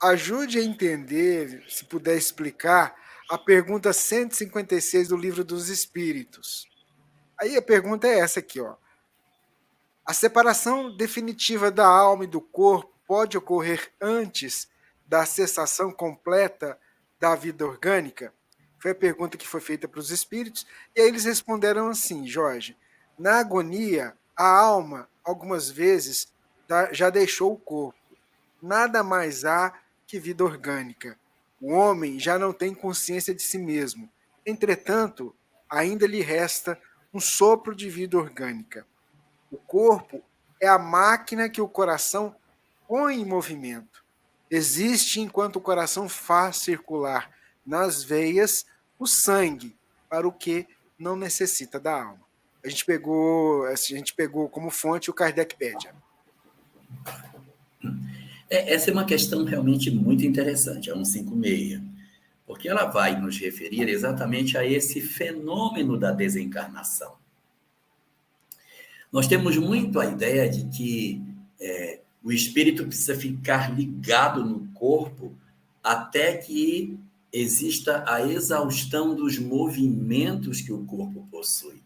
Ajude a entender, se puder explicar, a pergunta 156 do Livro dos Espíritos. Aí a pergunta é essa aqui, ó. A separação definitiva da alma e do corpo pode ocorrer antes da cessação completa da vida orgânica? Foi a pergunta que foi feita para os espíritos, e aí eles responderam assim, Jorge: na agonia, a alma, algumas vezes, já deixou o corpo. Nada mais há que vida orgânica. O homem já não tem consciência de si mesmo. Entretanto, ainda lhe resta um sopro de vida orgânica. O corpo é a máquina que o coração põe em movimento. Existe enquanto o coração faz circular nas veias o sangue para o que não necessita da alma. A gente pegou como fonte o Kardecpédia. Essa é uma questão realmente muito interessante, a 156, porque ela vai nos referir exatamente a esse fenômeno da desencarnação. Nós temos muito a ideia de que o espírito precisa ficar ligado no corpo até que exista a exaustão dos movimentos que o corpo possui.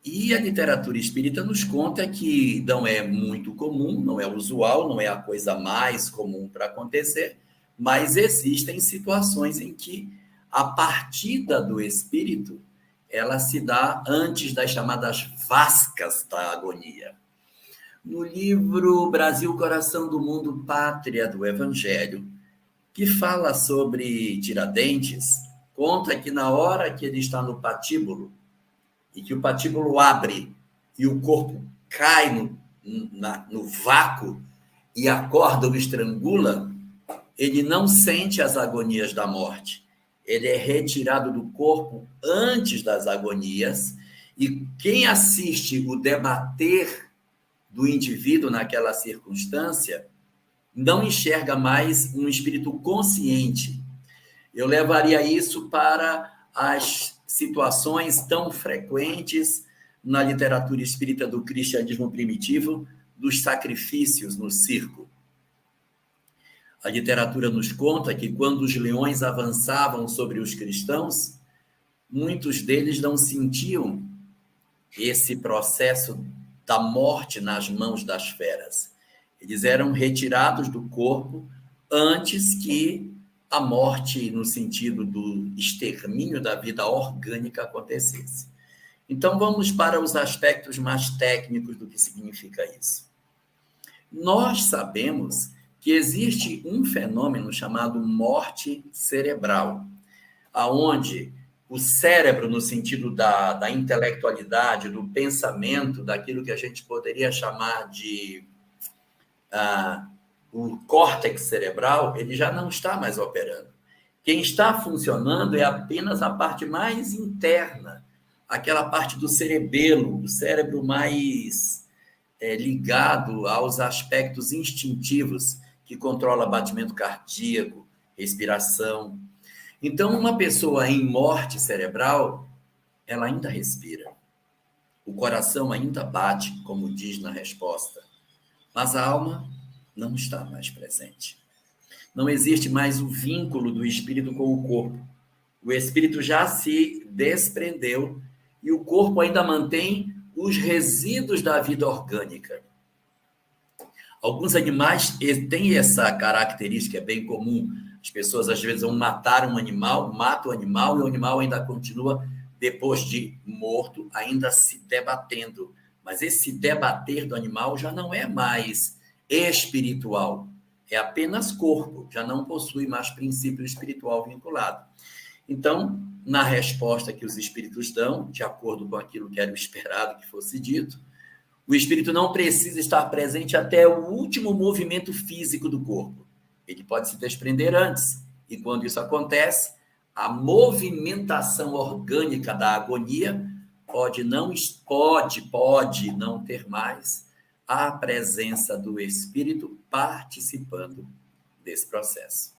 E a literatura espírita nos conta que não é muito comum, não é usual, não é a coisa mais comum para acontecer, mas existem situações em que a partida do espírito ela se dá antes das chamadas vascas da agonia. No livro Brasil, Coração do Mundo, Pátria do Evangelho, que fala sobre Tiradentes, conta que na hora que ele está no patíbulo, e que o patíbulo abre e o corpo cai no vácuo e a corda o estrangula, ele não sente as agonias da morte. Ele é retirado do corpo antes das agonias e quem assiste o debater do indivíduo naquela circunstância não enxerga mais um espírito consciente. Eu levaria isso para as situações tão frequentes na literatura espírita do cristianismo primitivo, dos sacrifícios no circo. A literatura nos conta que quando os leões avançavam sobre os cristãos, muitos deles não sentiam esse processo da morte nas mãos das feras. Eles eram retirados do corpo antes que a morte, no sentido do extermínio da vida orgânica, acontecesse. Então, vamos para os aspectos mais técnicos do que significa isso. Nós sabemos que existe um fenômeno chamado morte cerebral, aonde o cérebro, no sentido da intelectualidade, do pensamento, daquilo que a gente poderia chamar de o córtex cerebral, ele já não está mais operando. Quem está funcionando é apenas a parte mais interna, aquela parte do cerebelo, do cérebro mais ligado aos aspectos instintivos, que controla batimento cardíaco, respiração. Então, uma pessoa em morte cerebral, ela ainda respira. O coração ainda bate, como diz na resposta. Mas a alma não está mais presente. Não existe mais o vínculo do espírito com o corpo. O espírito já se desprendeu e o corpo ainda mantém os resíduos da vida orgânica. Alguns animais têm essa característica, é bem comum. As pessoas, às vezes, vão matar um animal, matam o animal e o animal ainda continua, depois de morto, ainda se debatendo. Mas esse debater do animal já não é mais espiritual, é apenas corpo, já não possui mais princípio espiritual vinculado. Então, na resposta que os espíritos dão, de acordo com aquilo que era o esperado que fosse dito, o espírito não precisa estar presente até o último movimento físico do corpo. Ele pode se desprender antes. E quando isso acontece, a movimentação orgânica da agonia pode não ter mais a presença do espírito participando desse processo.